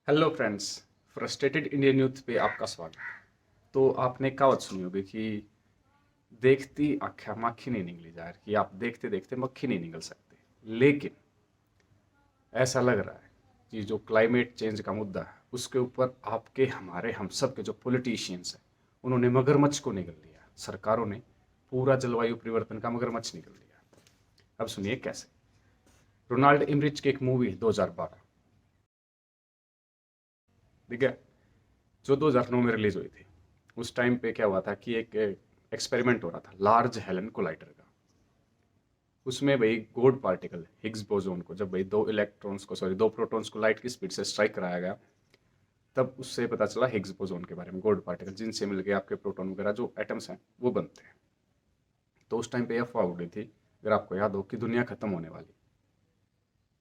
Hello friends. Frustrated Indian youth पे आपका स्वागत। तो आपने कहावत सुनी होगी कि देखती आँखें मक्खी नहीं निकली जाए, कि आप देखते देखते मक्खी नहीं निकल सकते। लेकिन ऐसा लग रहा है कि जो क्लाइमेट चेंज का मुद्दा है उसके ऊपर आपके हमारे हम सब के जो पॉलिटिशियंस हैं उन्होंने मगरमच्छ को निगल लिया। सरकारों ने पूरा जलवायु परिवर्तन का मगरमच्छ निगल लिया। अब सुनिए कैसे। रोनाल्ड इमरिच की एक मूवी है 2012, ठीक है, जो 2009 में रिलीज हुई थी। उस टाइम पे क्या हुआ था कि एक एक्सपेरिमेंट हो रहा था लार्ज हेलन कोलाइडर का। उसमें भाई गोल्ड पार्टिकल हिग्स बोसोन को, जब भाई दो प्रोटॉन्स को लाइट की स्पीड से स्ट्राइक कराया गया, तब उससे पता चला हिग्स बोसोन के बारे में, गोल्ड पार्टिकल जिनसे मिलके आपके प्रोटॉन वगैरह जो एटम्स हैं वो बनते हैं। तो उस टाइम पे अफवाह उड़ी थी, अगर आपको याद हो, कि दुनिया खत्म होने वाली।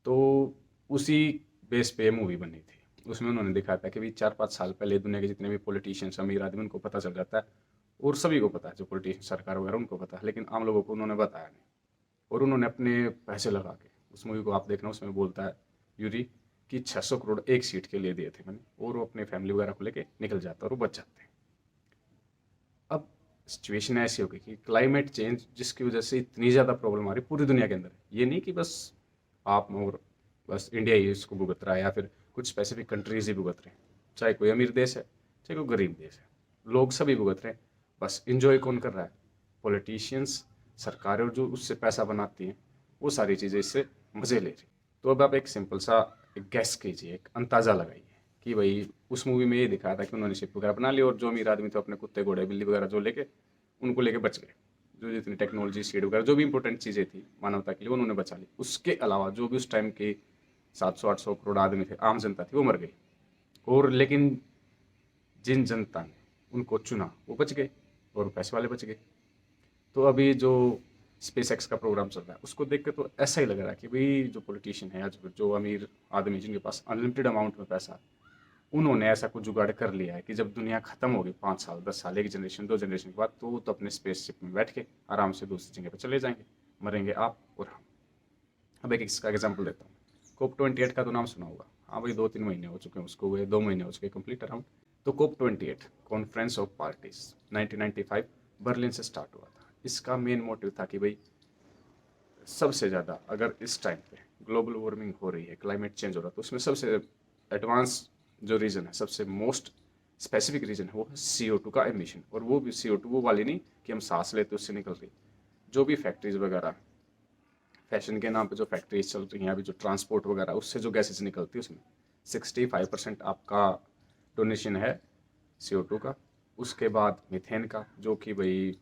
तो उसी बेस पे मूवी बनी थी। उसमें उन्होंने दिखाया था कि भी 4-5 साल पहले दुनिया के जितने भी पॉलिटिशियंस अमीर आदमी उनको पता चल जाता है, और सभी को पता है, जो पॉलिटिशियन सरकार वगैरह उनको पता है, लेकिन आम लोगों को उन्होंने बताया नहीं। और उन्होंने अपने पैसे लगा के, उस मूवी को आप देखना, उसमें बोलता है यूरी कि 600 करोड़ एक सीट के लिए दिए थे मैंने, और वो अपने फैमिली वगैरह को लेके निकल जाता है और वो बच जाते हैं। अब सिचुएशन ऐसी हो गई कि क्लाइमेट चेंज जिसकी वजह से इतनी ज़्यादा प्रॉब्लम आ रही पूरी दुनिया के अंदर, ये नहीं कि बस आप और बस इंडिया ही इसको भुगत रहा है, या फिर कुछ स्पेसिफिक कंट्रीज ही भुगत रहे हैं। चाहे कोई अमीर देश है, चाहे कोई गरीब देश है, लोग सभी भुगत रहे हैं। बस इंजॉय कौन कर रहा है? पॉलिटिशियंस, सरकारें, और जो उससे पैसा बनाती हैं, वो सारी चीज़ें इससे मज़े ले रही। तो अब आप एक सिंपल सा एक गैस कीजिए, एक अंदाज़ा लगाइए कि भाई उस मूवी में ये दिखाया था कि उन्होंने शिप वगैरह बना ली, और जो अमीर आदमी थे अपने कुत्ते घोड़े बिल्ली वगैरह जो लेके, उनको लेके बच गए। जो जितनी टेक्नोलॉजी सीड वगैरह जो भी इंपॉर्टेंट चीज़ें थी मानवता के लिए, उन्होंने बचा ली। उसके अलावा जो भी उस टाइम के 700-800 करोड़ आदमी थे, आम जनता थी, वो मर गई। और लेकिन जिन जनता ने उनको चुना वो बच गए, और पैसे वाले बच गए। तो अभी जो स्पेस एक्स का प्रोग्राम चल रहा है उसको देख के तो ऐसा ही लग रहा है कि भाई जो पॉलिटिशियन है, जो अमीर आदमी जिनके पास अनलिमिटेड अमाउंट में पैसा है, उन्होंने ऐसा कुछ जुगाड़ कर लिया है कि जब दुनिया खत्म होगी 5 साल 10 साल, एक जनरेशन 2 जनरेशन के बाद, तो वो तो अपने स्पेसशिप में बैठ के आराम से दूसरी जगह पर चले जाएंगे। मरेंगे आप और हम। अब एक इसका एग्जाम्पल देता हूँ। COP 28 का तो नाम सुना होगा। हाँ भाई, 2-3 महीने हो चुके हैं उसको हुए, 2 महीने हो चुके कंप्लीट अराउंड। तो COP 28 conference of parties 1995 Berlin से स्टार्ट हुआ था। इसका मेन मोटिव था कि भाई सबसे ज़्यादा अगर इस टाइम पे ग्लोबल वार्मिंग हो रही है, क्लाइमेट चेंज हो रहा है, तो उसमें सबसे एडवांस जो रीज़न है, सबसे मोस्ट स्पेसिफिक रीज़न है, वो है CO2 का एमिशन। और वो भी CO2 वो वाली नहीं कि हम सांस लेते उससे निकल रही। जो भी फैक्ट्रीज वगैरह, फैशन के नाम पे जो फैक्ट्रीज चल रही हैं अभी, जो ट्रांसपोर्ट वगैरह, उससे जो गैसेज निकलती है उसमें 65% आपका डोनेशन है CO2 का। उसके बाद मीथेन का, जो कि भाई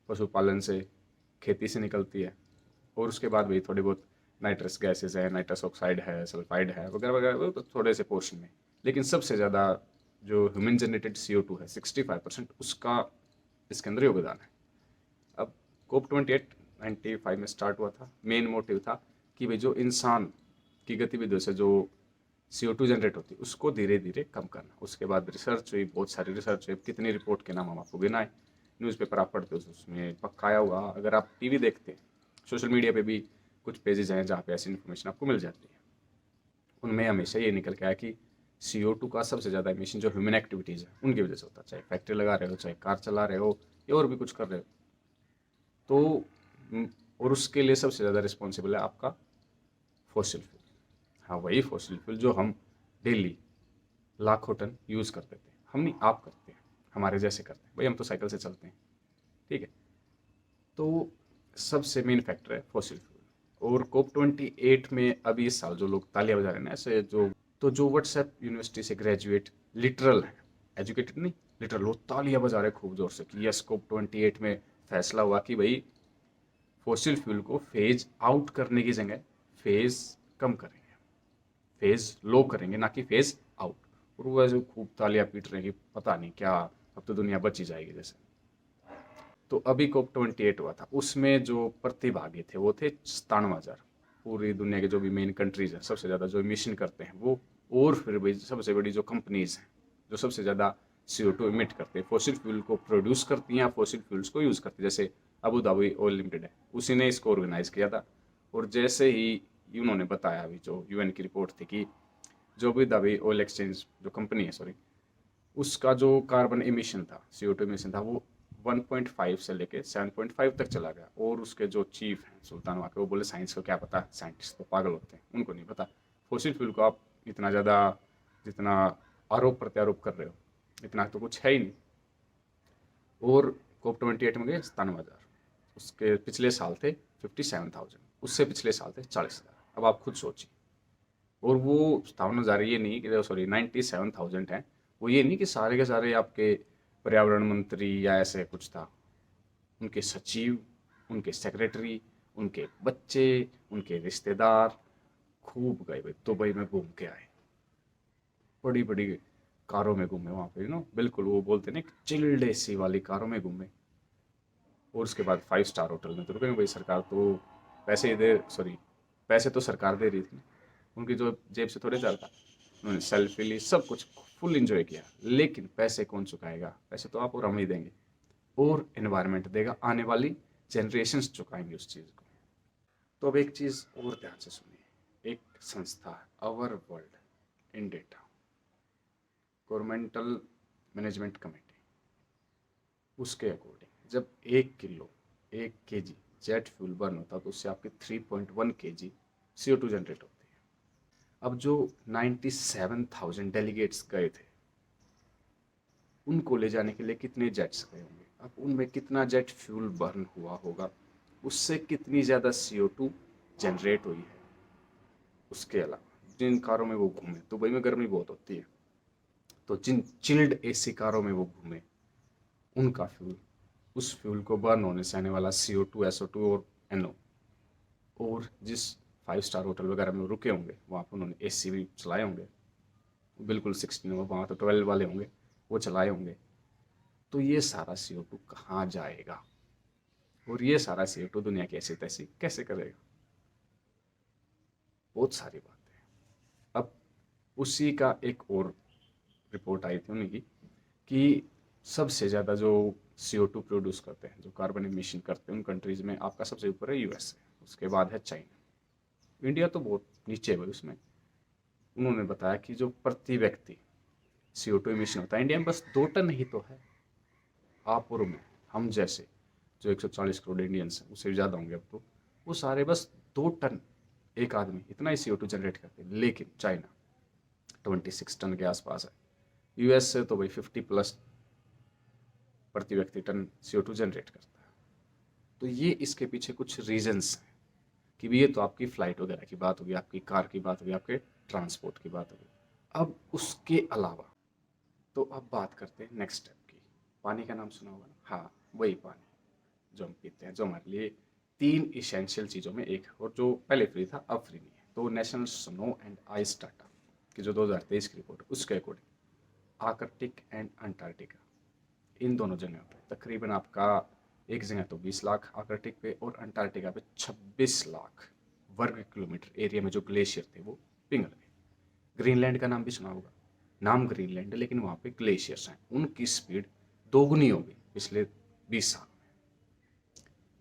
पशुपालन से, खेती से निकलती है। और उसके बाद भाई थोड़ी बहुत नाइट्रस गैसेज है, नाइट्रस ऑक्साइड है, सल्फाइड है वगैरह वगैरह, वो तो थोड़े से पोर्शन में। लेकिन सबसे ज़्यादा जो ह्यूमन जनरेटेड CO2 है 65%, उसका इसके अंदर योगदान है। अब COP 28 95 में स्टार्ट हुआ था। मेन मोटिव था कि भाई जो इंसान की गतिविधियों से जो CO2 जनरेट होती है उसको धीरे धीरे कम करना। उसके बाद रिसर्च हुई, बहुत सारी रिसर्च हुई। कितनी रिपोर्ट के नाम हम आपको गिनाए, न्यूज़पेपर आप पढ़ते हो उसमें पक्का आया होगा। अगर आप टीवी देखते हैं, सोशल मीडिया पे भी कुछ पेजेस हैं जहाँ पे ऐसी इन्फॉर्मेशन आपको मिल जाती है। उनमें हमेशा ये निकल के आया कि CO2 का सबसे ज़्यादा एमिशन जो ह्यूमन एक्टिविटीज़ है उनकी वजह से होता है। चाहे फैक्ट्री लगा रहे हो, चाहे कार चला रहे हो, या और भी कुछ कर रहे हो। तो और उसके लिए सबसे ज़्यादा रिस्पॉन्सिबल है आपका फॉसिल फ्यूल। हाँ, वही फॉसिल फ्यूल जो हम डेली लाखों टन यूज़ करते थे। हम नहीं, आप करते हैं, हमारे जैसे करते हैं भाई, हम तो साइकिल से चलते हैं, ठीक है। तो सबसे मेन फैक्टर है फॉसिल फ्यूल। और COP 28 में अभी इस साल जो लोग तालियां बजा रहे हैं ऐसे, जो तो जो व्हाट्सएप यूनिवर्सिटी से ग्रेजुएट लिटरल है, एजुकेटेड नहीं, लिटरल, वो तालियां बजा रहे हैं खूब जोर से कि यस, COP 28 में फैसला हुआ कि भाई फॉसिल फ्यूल को फेज आउट करने की जगह फेज कम करेंगे, फेज लो करेंगे, ना कि फेज आउट। और वो ऐसे खूब तालियां पीट रहे हैं कि पता नहीं क्या, अब तो दुनिया बच ही जाएगी जैसे। तो अभी COP 28 हुआ था, उसमें जो प्रतिभागी थे वो थे 97,000। पूरी दुनिया के जो भी मेन कंट्रीज हैं, सबसे ज़्यादा जो इमिशन करते हैं वो, और फिर भी सबसे बड़ी जो कंपनीज हैं जो सबसे ज़्यादा CO2 इमिट करते हैं, फॉसिल फ्यूल को प्रोड्यूस करती हैं या फॉसिल फ्यूल्स को यूज़ करती है। जैसे अबू धाबी ऑयल लिमिटेड है, उसी ने इसको ऑर्गेनाइज किया था। और जैसे ही उन्होंने बताया, अभी जो UN की रिपोर्ट थी कि जो भी दावी ऑयल एक्सचेंज जो कंपनी है, सॉरी, उसका जो कार्बन इमिशन था, CO2 इमिशन था, वो 1.5 से लेके 7.5 तक चला गया। और उसके जो चीफ हैं सुल्तान वहाँ के, वो बोले साइंस को क्या पता, साइंटिस्ट तो पागल होते हैं, उनको नहीं पता। फॉसिल फ्यूल को आप इतना ज़्यादा जितना आरोप प्रत्यारोप कर रहे हो, इतना तो कुछ है ही नहीं। और COP28 में गए 97,000, उसके पिछले साल थे 57,000, उससे पिछले साल थे 40,000। अब आप खुद सोचिए। और वो 57,000 ये नहीं कि, सॉरी, 97,000 है, वो ये नहीं कि सारे के सारे आपके पर्यावरण मंत्री या ऐसे कुछ था। उनके सचिव, उनके सेक्रेटरी, उनके बच्चे, उनके रिश्तेदार खूब गए भाई, दुबई में घूम के आए, बड़ी बड़ी कारों में घूमे वहाँ पे, बिल्कुल वो बोलते ना, चिल्ड एसी वाली कारों में घूमे। और उसके बाद 5 स्टार होटल में तो रुके भाई। सरकार तो पैसे दे, सॉरी, पैसे तो सरकार दे रही थी, उनकी जो जेब से थोड़े चलता। उन्होंने सेल्फी ली, सब कुछ फुल इंजॉय किया, लेकिन पैसे कौन चुकाएगा? पैसे तो आप और हम ही देंगे, और एनवायरनमेंट देगा, आने वाली जनरेशन्स चुकाएंगे उस चीज़ को। तो अब एक चीज़ और ध्यान से सुनिए। एक संस्था है our world in data, governmental management committee, उसके अकॉर्डिंग जब 1 kg जेट फ्यूल बर्न होता है तो उससे आपके 3.1 kg CO2 जनरेट होती है। अब जो 97,000 डेलीगेट्स गए थे, उनको ले जाने के लिए कितने जेट्स गए होंगे? अब उनमें कितना जेट फ्यूल बर्न हुआ होगा, उससे कितनी ज़्यादा CO2 जनरेट हुई है? उसके अलावा जिन कारों में वो घूमे, दुबई में गर्मी बहुत होती है, तो जिन चिल्ड AC कारों में वो घूमे, उनका फ्यूल, उस फ्यूल को बर्न होने से आने वाला CO2, SO2 और NO, और जिस 5 स्टार होटल वगैरह में रुके होंगे वहाँ पर उन्होंने AC भी चलाए होंगे, बिल्कुल 16, वहाँ तो 12 वाले होंगे, वो चलाए होंगे। तो ये सारा CO2 कहाँ जाएगा? और ये सारा CO2 दुनिया की ऐसी तैसी कैसे करेगा? बहुत सारी बातें हैं। अब उसी का एक और रिपोर्ट आई थी उन्हीं की, कि सबसे ज़्यादा जो CO2 प्रोड्यूस करते हैं, जो कार्बन इमिशन करते हैं, उन कंट्रीज़ में आपका सबसे ऊपर है USA, उसके बाद है चाइना। इंडिया तो बहुत नीचे है उसमें। उन्होंने बताया कि जो प्रति व्यक्ति CO2 इमिशन होता है इंडिया में, बस 2 टन ही तो है। आप और मैं, हम जैसे जो 140 करोड़ इंडियंस हैं, उससे ज़्यादा होंगे अब तो, वो सारे बस 2 टन, एक आदमी इतना ही CO2 जनरेट करते हैं। लेकिन चाइना 26 टन के आसपास है। US से तो भाई 50+ प्रति व्यक्ति टन CO2 जनरेट करता है। तो ये इसके पीछे कुछ रीजंस हैं, कि भी ये तो आपकी फ्लाइट वगैरह की बात होगी, आपकी कार की बात होगी, आपके ट्रांसपोर्ट की बात होगी। अब उसके अलावा तो अब बात करते हैं नेक्स्ट स्टेप की। पानी का नाम सुना होगा ना? हाँ, वही पानी जो हम पीते हैं, जो हमारे लिए 3 इसेंशियल चीज़ों में एक है, और जो पहले फ्री था अब फ्री नहीं है। तो national snow and ice data की जो 2023 की रिपोर्ट, उसके अकॉर्डिंग आर्कटिक एंड अंटार्कटिका, इन दोनों जगह पे तकरीबन आपका, एक जगह तो 20 लाख आर्कटिक पे, और अंटार्कटिका पे 26 लाख वर्ग किलोमीटर एरिया में जो ग्लेशियर थे वो पिघल गए। ग्रीनलैंड का नाम भी सुना होगा, नाम ग्रीनलैंड है, लेकिन वहाँ पे ग्लेशियर्स हैं, उनकी स्पीड दोगुनी हो गई पिछले 20 साल में।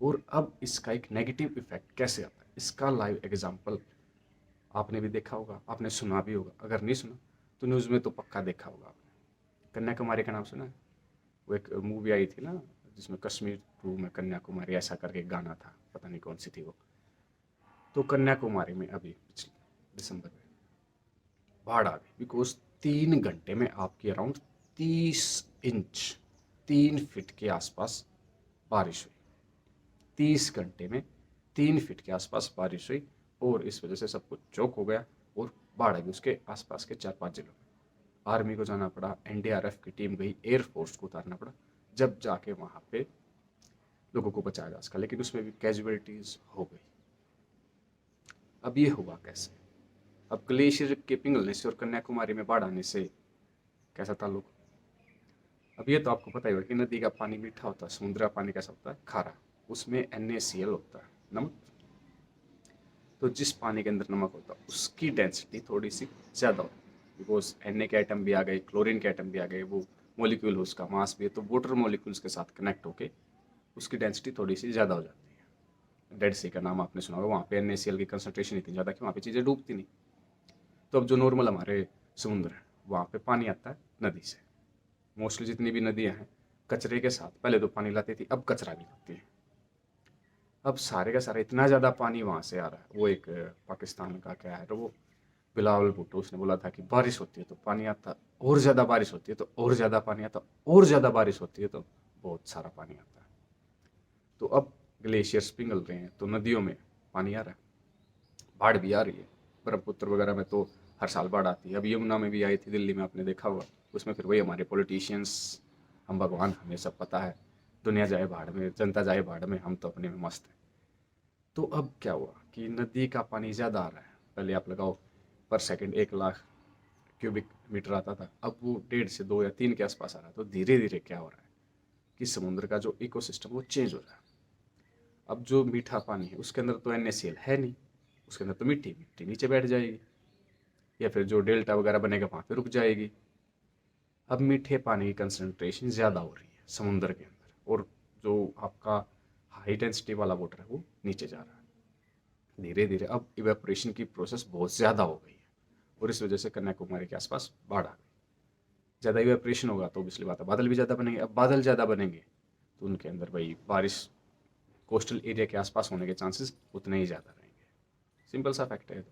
और अब इसका एक नेगेटिव इफेक्ट कैसे आता है, इसका लाइव एग्जाम्पल आपने भी देखा होगा, आपने सुना भी होगा। अगर नहीं सुना तो न्यूज़ में तो पक्का देखा होगा आपने। कन्याकुमारी का नाम सुना है? वो एक मूवी आई थी ना, जिसमें कश्मीर टू में कन्याकुमारी ऐसा करके एक गाना था, पता नहीं कौन सी थी वो। तो कन्याकुमारी में अभी पिछले दिसंबर में बाढ़ आ गई, बिकॉज 3 घंटे में आपकी अराउंड 30 इंच, 3 फीट के आसपास बारिश हुई। 30 घंटे में 3 फीट के आसपास बारिश हुई, और इस वजह से सब कुछ चौक हो गया, और बाढ़ आ गई उसके आसपास के 4-5 जिलों में। आर्मी को जाना पड़ा, NDRF की टीम गई, एयरफोर्स को उतारना पड़ा, जब जाके वहाँ पे लोगों को बचाया जा सका, लेकिन उसमें भी कैजुअलिटीज़ हो गई। अब ये हुआ कैसे? अब ग्लेशियर के पिघलने से और कन्याकुमारी में बाढ़ आने से कैसा ताल्लुक? अब ये तो आपको पता ही होगा कि नदी का पानी मीठा होता है, समुद्र का पानी कैसा होता है? खारा। उसमें NaCl होता है, नमक। तो जिस पानी के अंदर नमक होता है उसकी डेंसिटी थोड़ी सी ज़्यादा होती है, बिकॉज Na के आइटम भी आ गए, क्लोरीन के आइटम भी आ गए, वो मोलिक्यूल हो, उसका मास भी है, तो वाटर मोलिक्यूल्स के साथ कनेक्ट होके उसकी डेंसिटी थोड़ी सी ज़्यादा हो जाती है। डेड सी का नाम आपने सुना होगा, वहाँ पे NaCl की कंसनट्रेशन इतनी ज़्यादा कि वहाँ पे चीज़ें डूबती नहीं। तो अब जो नॉर्मल हमारे समुद्र है वहाँ पे पानी आता है नदी से। मोस्टली जितनी भी नदियाँ हैं कचरे के साथ पहले तो पानी लाती थी, अब कचरा भी लाती है। अब सारे का सारा इतना ज़्यादा पानी वहाँ से आ रहा है। वो एक पाकिस्तान का क्या है तो वो बिलावल भुट्टो उसने बोला था कि बारिश होती है तो पानी आता, और ज़्यादा बारिश होती है तो और ज़्यादा पानी आता, और ज़्यादा बारिश होती है तो बहुत सारा पानी आता है। तो अब ग्लेशियर्स पिघल रहे हैं तो नदियों में पानी आ रहा है, बाढ़ भी आ रही है। ब्रह्मपुत्र वगैरह में तो हर साल बाढ़ आती है। अब यमुना में भी आई थी दिल्ली में, आपने देखा हुआ। उसमें फिर वही हमारे पॉलिटिशियंस, हम भगवान, हमें सब पता है। दुनिया जाए भाड़ में, जनता जाए भाड़ में, हम तो अपने में मस्त हैं। तो अब क्या हुआ कि नदी का पानी ज़्यादा आ रहा है। पहले आप लगाओ पर सेकंड 1 लाख क्यूबिक मीटर आता था, अब वो 1.5 से 2 या 3 के आसपास आ रहा है। तो धीरे धीरे क्या हो रहा है कि समुद्र का जो इकोसिस्टम वो चेंज हो रहा है। अब जो मीठा पानी है उसके अंदर तो NaCl है नहीं, उसके अंदर तो मिट्टी मिट्टी नीचे बैठ जाएगी, या फिर जो डेल्टा वगैरह बनेगा वहाँ पे रुक जाएगी। अब मीठे पानी की कंसनट्रेशन ज़्यादा हो रही है समुद्र के अंदर, और जो आपका हाई डेंसिटी वाला वाटर है वो नीचे जा रहा है धीरे धीरे। अब इवेपोरेशन की प्रोसेस बहुत ज़्यादा हो गई है, और इस वजह से कन्याकुमारी के आसपास बाढ़ आ गई। ज़्यादा इवेपोरेशन होगा तो पिछली बात है बादल भी ज़्यादा बनेंगे। अब बादल ज़्यादा बनेंगे तो उनके अंदर भाई बारिश कोस्टल एरिया के आसपास होने के चांसेस उतने ही ज़्यादा रहेंगे। सिंपल सा फैक्ट है।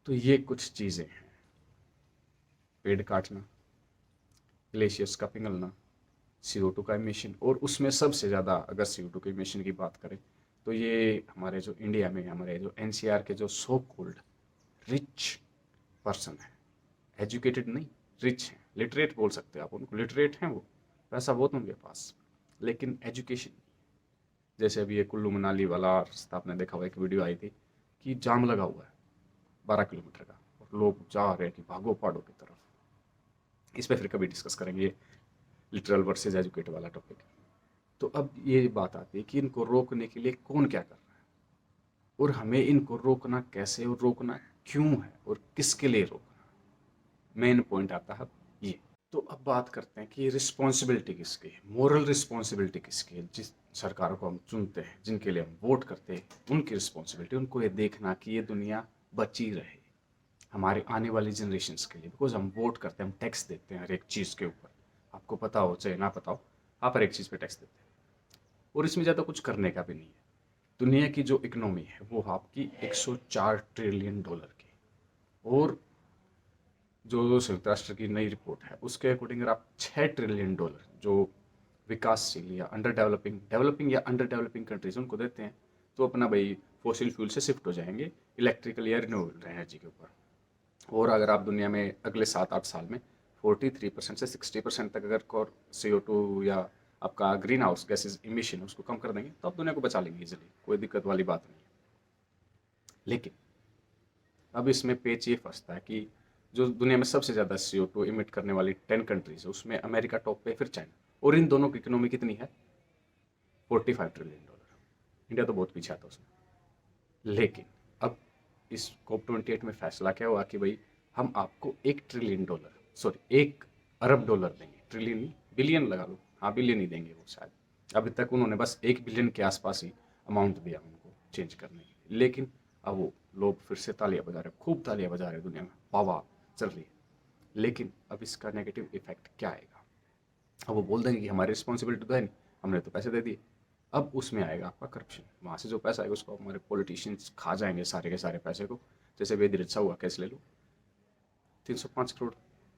तो ये कुछ चीज़ें हैं, पेड़ काटना, ग्लेशियर्स का पिघलना, CO2 का इमिशन, और उसमें सबसे ज़्यादा अगर CO2 के इमिशन की बात करें तो ये हमारे जो इंडिया में, हमारे जो NCR के जो सो कॉल्ड रिच पर्सन है, एजुकेटेड नहीं, रिच हैं, लिटरेट बोल सकते हैं आप उनको, लिटरेट हैं वो, पैसा बहुत उनके पास, लेकिन एजुकेशन। जैसे अभी ये कुल्लू मनाली वाला रास्ता आपने देखा हुआ, एक वीडियो आई थी कि जाम लगा हुआ है 12 किलोमीटर का, और लोग जा रहे हैं कि भागो पहाड़ों की तरफ। इस पर फिर कभी डिस्कस करेंगे, लिटरल वर्सेज एजुकेट वाला टॉपिक। तो अब ये बात आती है कि इनको रोकने के लिए कौन क्या कर रहा है, और हमें इनको रोकना कैसे और रोकना क्यों है और किसके लिए रोकना। मेन पॉइंट आता है ये। तो अब बात करते हैं कि रिस्पॉन्सिबिलिटी किसकी है, मोरल रिस्पॉन्सिबिलिटी किसकी है। जिस सरकारों को हम चुनते हैं, जिनके लिए हम वोट करते हैं, उनकी रिस्पॉन्सिबिलिटी उनको ये देखना कि ये दुनिया बची रहे हमारे आने वाली जनरेशन्स के लिए। बिकॉज हम वोट करते हैं, हम टैक्स देते हैं हर एक चीज़ के ऊपर, आपको पता हो चाहे ना पता हो, आप हर एक चीज़ पे टैक्स देते हैं, और इसमें ज़्यादा कुछ करने का भी नहीं है। दुनिया की जो इकोनॉमी है वो आपकी 104 ट्रिलियन डॉलर की, और जो संयुक्त राष्ट्र की नई रिपोर्ट है उसके अकॉर्डिंग अगर आप 6 ट्रिलियन डॉलर जो विकासशील या अंडर डेवलपिंग, डेवलपिंग या अंडर डेवलपिंग कंट्रीज उनको देते हैं, तो अपना भाई फॉसिल फ्यूल से शिफ्ट हो जाएंगे इलेक्ट्रिकल या रिन्यूएबल एनर्जी के ऊपर। और अगर आप दुनिया में अगले 7-8 साल में 43% से 60% तक अगर CO2 या आपका ग्रीन हाउस गैसेज इमिशन उसको कम कर देंगे तो आप दुनिया को बचा लेंगे इजीली, कोई दिक्कत वाली बात नहीं है। लेकिन अब इसमें पेच ये फंसता है कि जो दुनिया में सबसे ज़्यादा CO2 इमिट करने वाली 10 कंट्रीज है उसमें अमेरिका टॉप पे, फिर चाइना, और इन दोनों की इकोनॉमी कितनी है, 45 ट्रिलियन डॉलर। इंडिया तो बहुत पीछे आता है उसमें। लेकिन अब इस COP28 में फैसला क्या हुआ कि भाई हम आपको 1 ट्रिलियन डॉलर, सॉरी 1 अरब डॉलर देंगे, ट्रिलियन नहीं, बिलियन लगा लो, हाँ बिलियन ही देंगे वो शायद। अभी तक उन्होंने बस 1 बिलियन के आसपास ही अमाउंट दिया उनको चेंज करने के लिए। लेकिन अब वो लोग फिर से तालियां बजा रहे हैं, खूब तालियां बजा रहे हैं, दुनिया में वाह चल रही है। लेकिन अब इसका नेगेटिव इफेक्ट क्या आएगा, अब वो बोल देंगे कि हमारी रिस्पॉन्सिबिलिटी तो है नहीं, हमने तो पैसे दे दिए। अब उसमें आएगा आपका करप्शन, वहाँ से जो पैसा आएगा उसको हमारे पॉलिटिशियंस खा जाएंगे सारे के सारे पैसे को। जैसे बेदिरच्छा हुआ, केस ले लो, 305 करोड़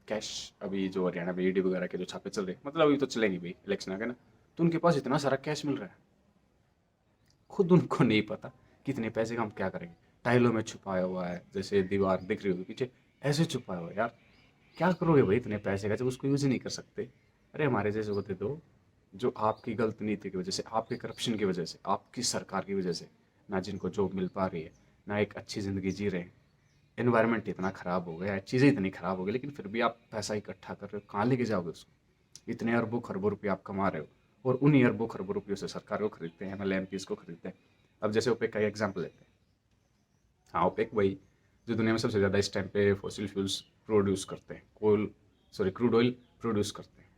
कैश। अभी जो हरियाणा में ED वगैरह के जो छापे चल रहे हैं, मतलब अभी तो चलेंगे भाई, इलेक्शन आ गया ना, तो उनके पास इतना सारा कैश मिल रहा है, खुद उनको नहीं पता कितने पैसे का हम क्या करेंगे। टाइलों में छुपाया हुआ है, जैसे दीवार दिख रही होगी पीछे, ऐसे छुपाया हुआ है यार। क्या करोगे भाई इतने पैसे का जब उसको यूज ही नहीं कर सकते। अरे हमारे जैसे को दे दो, जो आपकी गलत नीति की वजह से, आपके करप्शन की वजह से, आपकी सरकार की वजह से ना जिनको जॉब मिल पा रही है, ना एक अच्छी ज़िंदगी जी रहे हैं, एनवायरनमेंट इतना ख़राब हो गया है, चीज़ें इतनी ख़राब हो गई, लेकिन फिर भी आप पैसा इकट्ठा कर रहे हो, कहाँ लेके जाओगे उसको। इतने अरबों खरबों रुपये आप कमा रहे हो, और उन्हीं अरबों खरबों रुपयों से सरकार को खरीदते हैं, MLMPs को खरीदते हैं। अब जैसे ओपेक का एग्जाम्पल लेते हैं, हाँ ओपेक वही जो दुनिया में सबसे ज़्यादा इस टाइम पे फॉसिल फ्यूल्स प्रोड्यूस करते हैं, क्रूड ऑयल प्रोड्यूस करते हैं।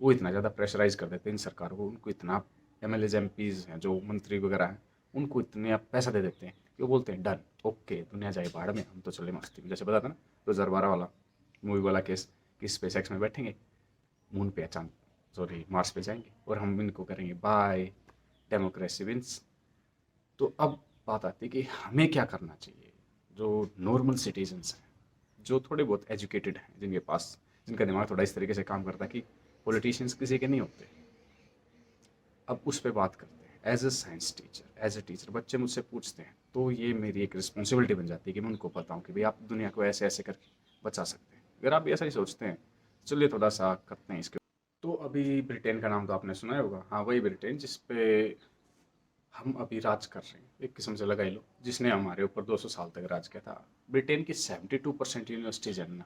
वो इतना ज़्यादा प्रेशराइज कर देते हैं इन सरकार को, उनको इतना MLAs MPs हैं जो मंत्री वगैरह हैं, उनको इतने आप पैसा दे देते हैं कि वो बोलते हैं डन, ओके, दुनिया जाए भाड़ में, हम तो चले मस्ती में। जैसे बताया था ना 2012 वाला मूवी वाला केस, कि स्पेस एक्स में बैठेंगे, मून पे चांद, सॉरी मार्स पे जाएंगे और हम इनको करेंगे बाय, डेमोक्रेसी विंस। तो अब बात आती है कि हमें क्या करना चाहिए। जो नॉर्मल सिटीजन्स हैं, जो थोड़े बहुत एजुकेटेड हैं, जिनके पास, जिनका दिमाग थोड़ा इस तरीके से काम करता है कि पॉलिटिशियंस किसी के नहीं होते, अब उस पर बात करते हैं। As a science teacher, as a teacher बच्चे मुझसे पूछते हैं, तो ये मेरी एक रिस्पॉन्सिबिलिटी बन जाती है कि मैं उनको बताऊं कि भाई आप दुनिया को ऐसे ऐसे करके बचा सकते हैं। अगर आप भी ऐसा ही सोचते हैं, चलिए थोड़ा सा करते हैं इसके। तो अभी ब्रिटेन का नाम तो आपने सुना ही होगा। हाँ, वही ब्रिटेन जिस पे हम अभी राज कर रहे हैं, एक किस्म से लगा ही लो, जिसने हमारे ऊपर 200 साल तक राज किया था। ब्रिटेन की 72% यूनिवर्सिटीज ने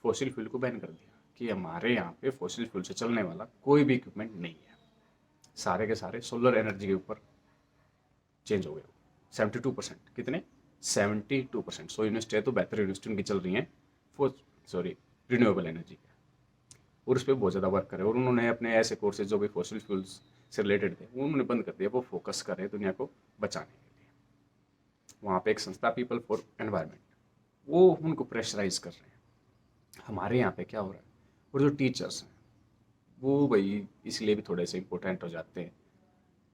फॉसिल फ्यूल को बैन कर दिया कि हमारे यहाँ पे फॉसिल फ्यूल से चलने वाला कोई भी इक्विपमेंट नहीं है। सारे के सारे सोलर एनर्जी के ऊपर चेंज हो गए। 72%, कितने, 72%। 100 यूनिवर्सिटी है तो बेहतर यूनिवर्सिटी उनकी चल रही हैं सॉरी रिन्यूएबल एनर्जी पे, और उस पर बहुत ज़्यादा वर्क करे। और उन्होंने अपने ऐसे कोर्सेज जो भी फॉसिल फ्यूल्स से रिलेटेड थे वो उन्होंने बंद कर दिया, वो फोकस कर रहे हैं दुनिया को बचाने के लिए। वहाँ पे एक संस्था पीपल फॉर एनवायरनमेंट, वो उनको प्रेशराइज कर रहे हैं। हमारे यहाँ पे क्या हो रहा है, और जो टीचर्स हैं वो भाई इसलिए भी थोड़े से इंपॉर्टेंट हो जाते हैं।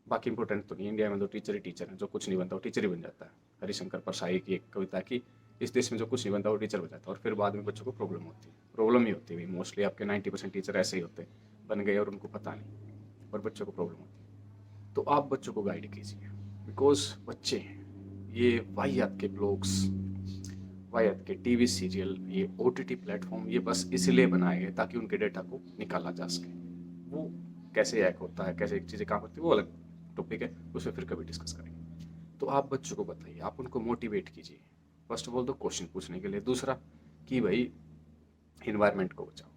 बाकी इंपॉर्टेंट तो नहीं, इंडिया में तो टीचर ही टीचर है, जो कुछ नहीं बनता वो टीचर ही बन जाता है। हरिशंकर परसाई की एक कविता की, इस देश में जो कुछ नहीं बनता वो टीचर बन जाता है, और फिर बाद में बच्चों को प्रॉब्लम होती है। प्रॉब्लम ही होती है भाई, मोस्टली आपके 90% टीचर ऐसे ही होते हैं, बन गए और उनको पता नहीं, और बच्चों को प्रॉब्लम होती है। तो आप बच्चों को गाइड कीजिए, बिकॉज बच्चे हैं ये वाहियात के ब्लॉग्स, वाहियात के टीवी सीरियल, ये ओटीटी प्लेटफॉर्म, ये बस इसलिए बनाए गए ताकि उनके डेटा को निकाला जा सके। वो कैसे हैक होता है, कैसे चीज़ें काम करती है, वो अलग टॉपिक है, उस पर फिर कभी डिस्कस करेंगे। तो आप बच्चों को बताइए, आप उनको मोटिवेट कीजिए, फर्स्ट ऑफ ऑल तो क्वेश्चन पूछने के लिए, दूसरा कि भाई इन्वायरमेंट को बचाओ,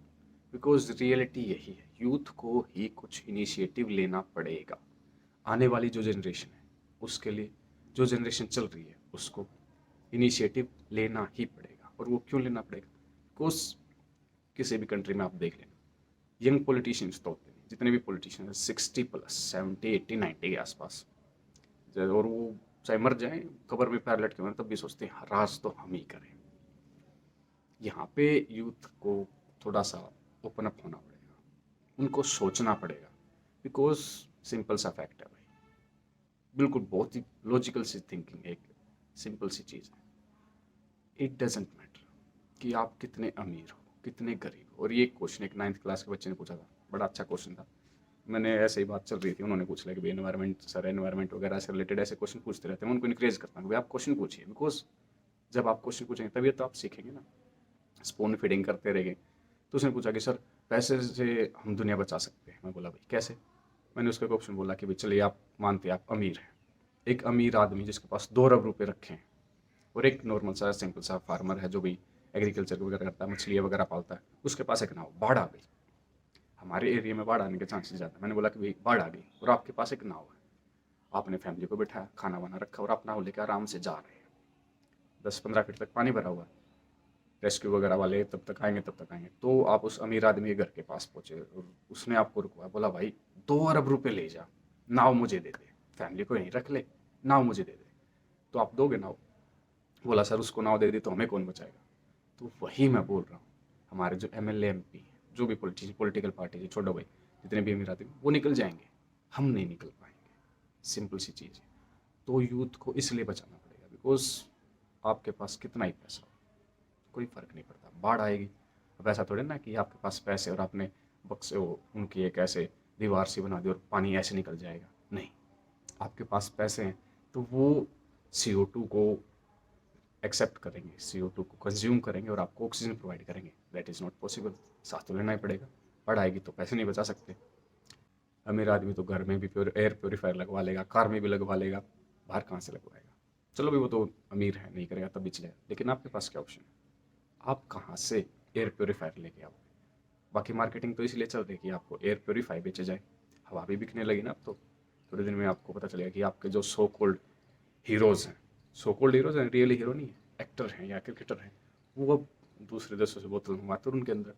बिकॉज रियलिटी यही है, यूथ को ही कुछ इनिशिएटिव लेना पड़ेगा। आने वाली जो जनरेशन है उसके लिए, जो जनरेशन चल रही है उसको इनिशिएटिव लेना ही पड़ेगा। और वो क्यों लेना पड़ेगा, बिकॉज किसी भी कंट्री में आप देख लेना, यंग पॉलिटिशियंस तो होते नहीं, जितने भी पॉलिटिशियंस हैं 60+, 70, 80, 90 के आसपास, और वो चाहे मर जाए कबर में पैर लटके हुए तब भी सोचते हैं राज तो हम ही करें। यहाँ पे यूथ को थोड़ा सा ओपन अप होना पड़ेगा, उनको सोचना पड़ेगा, बिकॉज सिंपल सा फैक्ट है भाई, बिल्कुल बहुत ही लॉजिकल सी थिंकिंग, एक सिंपल सी चीज़ है। इट डजेंट मैटर कि आप कितने अमीर हो, कितने गरीब हो। और ये क्वेश्चन एक 9th क्लास के बच्चे ने पूछा था, बड़ा अच्छा क्वेश्चन था। मैंने ऐसे ही बात चल रही थी, उन्होंने पूछ लिया कि भाई एनवायरनमेंट सर, एनवायरनमेंट वगैरह से रिलेटेड ऐसे क्वेश्चन पूछते रहते हैं। मैं उनको इनक्रेज करता हूँ भाई आप क्वेश्चन पूछिए, बिकॉज जब आप क्वेश्चन पूछेंगे तभी तो आप सीखेंगे ना। स्पून फीडिंग करते रहेंगे। तो उसने पूछा कि सर पैसे से हम दुनिया बचा सकते हैं। मैं बोला भाई कैसे। मैंने उसका एक ऑप्शन बोला कि भाई चलिए आप मानते हैं आप अमीर हैं, एक अमीर आदमी जिसके पास 2 अरब रुपये रखे हैं, और एक नॉर्मल सा सिंपल सा फार्मर है जो भी एग्रीकल्चर वगैरह करता है, मछलियाँ वगैरह पालता है, उसके पास एक नाव, बाढ़ आ गई। हमारे एरिया में बाढ़ आने के चांसेस ज़्यादा। मैंने बोला कि भाई बाढ़ आ गई और आपके पास एक नाव है, आपने फैमिली को बिठाया, खाना वाना रखा और आप नाव लेकर आराम से जा रहे हैं, 10-15 फीट तक पानी भरा हुआ है, रेस्क्यू वगैरह वाले तब तक आएंगे तब तक आएंगे। तो आप उस अमीर आदमी के घर के पास पहुंचे और उसने आपको रुकवाया, बोला भाई 2 अरब रुपये ले जा, नाव मुझे दे दे, फैमिली को यहीं रख ले, नाव मुझे दे दे। तो आप दोगे नाव। बोला सर उसको नाव दे दी तो हमें कौन बचाएगा। तो वही मैं बोल रहा हूँ, हमारे जो MLA MP जो भी पॉलिटिकल पार्टी है, छोड़ो भाई, जितने भी अमीर आदमी वो निकल जाएंगे, हम नहीं निकल पाएंगे। सिंपल सी चीज़ है। तो यूथ को इसलिए बचाना पड़ेगा, बिकॉज आपके पास कितना ही पैसा हो कोई फ़र्क नहीं पड़ता, बाढ़ आएगी। अब ऐसा थोड़ी ना कि आपके पास पैसे और आपने बक्से वो उनकी एक ऐसे दीवार सी बना दी और पानी ऐसे निकल जाएगा, नहीं। आपके पास पैसे हैं तो वो CO2 को एक्सेप्ट करेंगे, CO2 को कंज्यूम करेंगे और आपको ऑक्सीजन प्रोवाइड करेंगे। दैट इज़ नॉट पॉसिबल, साथ तो लेना ही पड़ेगा। बाढ़ आएगी तो पैसे नहीं बचा सकते। अमीर आदमी तो घर में भी एयर प्योरीफायर लगवा लेगा, कार में भी लगवा लेगा, बाहर कहाँ से लगवाएगा। चलो भाई वो तो अमीर है, नहीं करेगा तब भी चलेगा, लेकिन आपके पास क्या ऑप्शन है, आप कहाँ से एयर प्योरीफायर लेके आओगे। बाकी मार्केटिंग तो इसलिए चल रही है कि आपको एयर प्योरीफाई बेचे जाए, हवा भी बिकने लगी ना अब तो। थोड़े दिन में आपको पता चलेगा कि आपके जो सो कोल्ड हीरोज़ हैं, सो कोल्ड हीरोज़ हैं, रियली हीरो नहीं है, एक्टर हैं या क्रिकेटर हैं, वो अब दूसरे देशों से बोतल मंगवाते और उनके अंदर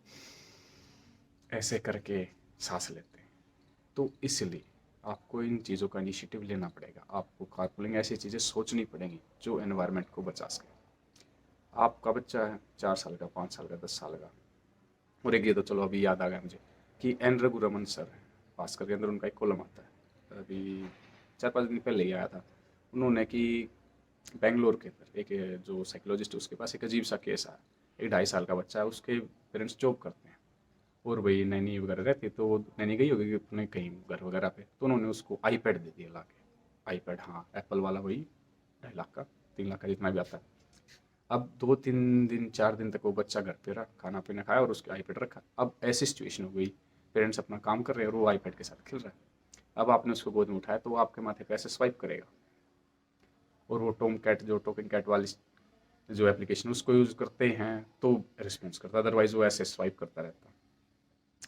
ऐसे करके सांस लेते हैं। तो इसलिए आपको इन चीज़ों का इनिशिएटिव लेना पड़ेगा, आपको कारपूलिंग ऐसी चीज़ें सोचनी पड़ेंगी जो एनवायरनमेंट को बचा सके। आपका बच्चा है 4 साल का, 5 साल का, 10 साल का, और एक ये तो चलो अभी याद आ गया मुझे कि एन रघुरमन सर है, भास्कर के अंदर उनका एक कॉलम आता है, अभी 4-5 दिन पहले ही आया था। उन्होंने कि बेंगलोर के अंदर एक जो साइकोलॉजिस्ट है उसके पास एक अजीब सा केस आया। एक 2.5 साल का बच्चा है, उसके पेरेंट्स जॉब करते हैं और वही नैनी वगैरह रहती है, तो वो नैनी गई होगी अपने कहीं घर वगैरह पे, तो उन्होंने उसको आईपैड दे दिया ला के। आईपैड, हाँ, एप्पल वाला, वही 2.5 लाख का, 3 लाख का, जितना भी आता है। अब 2-3 दिन 4 दिन तक वो बच्चा घर पे रहा, खाना पीना खाया और उसके आईपैड रखा। अब ऐसी सिचुएशन हो गई, पेरेंट्स अपना काम कर रहे हैं और वो आईपैड के साथ खेल रहा है। अब आपने उसको गोद में उठाया तो वो आपके माथे पे ऐसे स्वाइप करेगा, और वो टॉम कैट, जो टॉकिंग कैट वाली जो एप्लीकेशन उसको यूज़ करते हैं तो रिस्पॉन्स करता, अदरवाइज वो ऐसे स्वाइप करता रहता।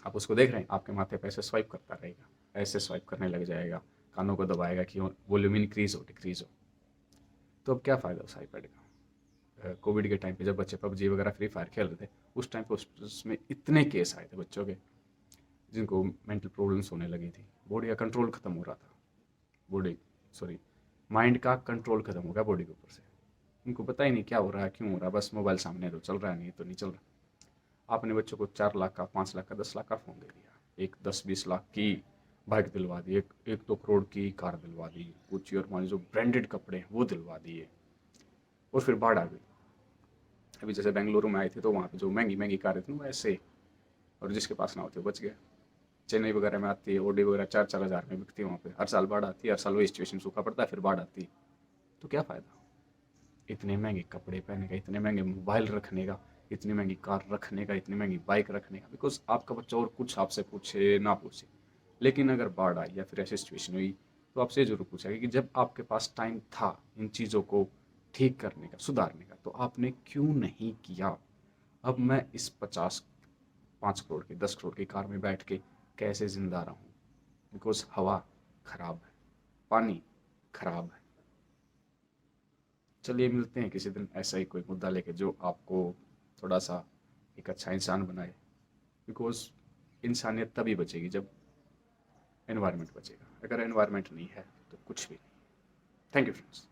आप उसको देख रहे हैं, आपके माथे पे ऐसे स्वाइप करता रहेगा, ऐसे स्वाइप करने लग जाएगा, कानों को दबाएगा कि वॉल्यूम इंक्रीज हो डिक्रीज हो। तो अब क्या फ़ायदा उस आईपैड का। कोविड के टाइम पे जब बच्चे पबजी वगैरह फ्री फायर खेल रहे थे, उस टाइम पे उसमें इतने केस आए थे बच्चों के जिनको मेंटल प्रॉब्लम्स होने लगी थी, बॉडी का कंट्रोल खत्म हो रहा था, बॉडी सॉरी माइंड का कंट्रोल खत्म हो गया बॉडी के ऊपर से। उनको पता ही नहीं क्या हो रहा है, क्यों हो रहा है, बस मोबाइल सामने तो चल रहा है, नहीं तो नहीं चल रहा। आपने बच्चों को 4 लाख का, 5 लाख का, 10 लाख का फ़ोन दे दिया, एक 10-20 लाख की बाइक दिलवा दी, एक 1-2 करोड़ की कार दिलवा दी, कुछ और मान जो ब्रांडेड कपड़े हैं वो दिलवा दिए, और फिर बाढ़ आ गई। अभी जैसे बेंगलुरु में आए थे तो वहाँ पे जो महंगी महंगी कारें थी वो ऐसे, और जिसके पास ना होते वो बच गया। चेन्नई वगैरह में आती है ऑडी वगैरह 4-4 हज़ार में बिकती है, वहाँ पे हर साल बाढ़ आती है, हर साल वही सिचुएशन, सूखा पड़ता है फिर बाढ़ आती है। तो क्या फ़ायदा इतने महंगे कपड़े पहनने का, इतने महंगे मोबाइल रखने का, इतनी महंगी कार रखने का, इतनी महंगी बाइक रखने का, बिकॉज आपका बच्चा और कुछ आपसे पूछे ना पूछे, लेकिन अगर बाढ़ आई या फिर ऐसी सिचुएशन हुई तो आपसे ये जरूर पूछेगा कि जब आपके पास टाइम था इन चीज़ों को ठीक करने का, सुधारने का, तो आपने क्यों नहीं किया। अब मैं इस 5 करोड़ की, 10 करोड़ की कार में बैठ के कैसे जिंदा रहूं, बिकॉज हवा खराब है, पानी खराब है। चलिए मिलते हैं किसी दिन ऐसा ही कोई मुद्दा लेके जो आपको थोड़ा सा एक अच्छा इंसान बनाए, बिकॉज इंसानियत तभी बचेगी जब एनवायरनमेंट बचेगा, अगर एनवायरनमेंट नहीं है तो कुछ भी नहीं। Thank you friends.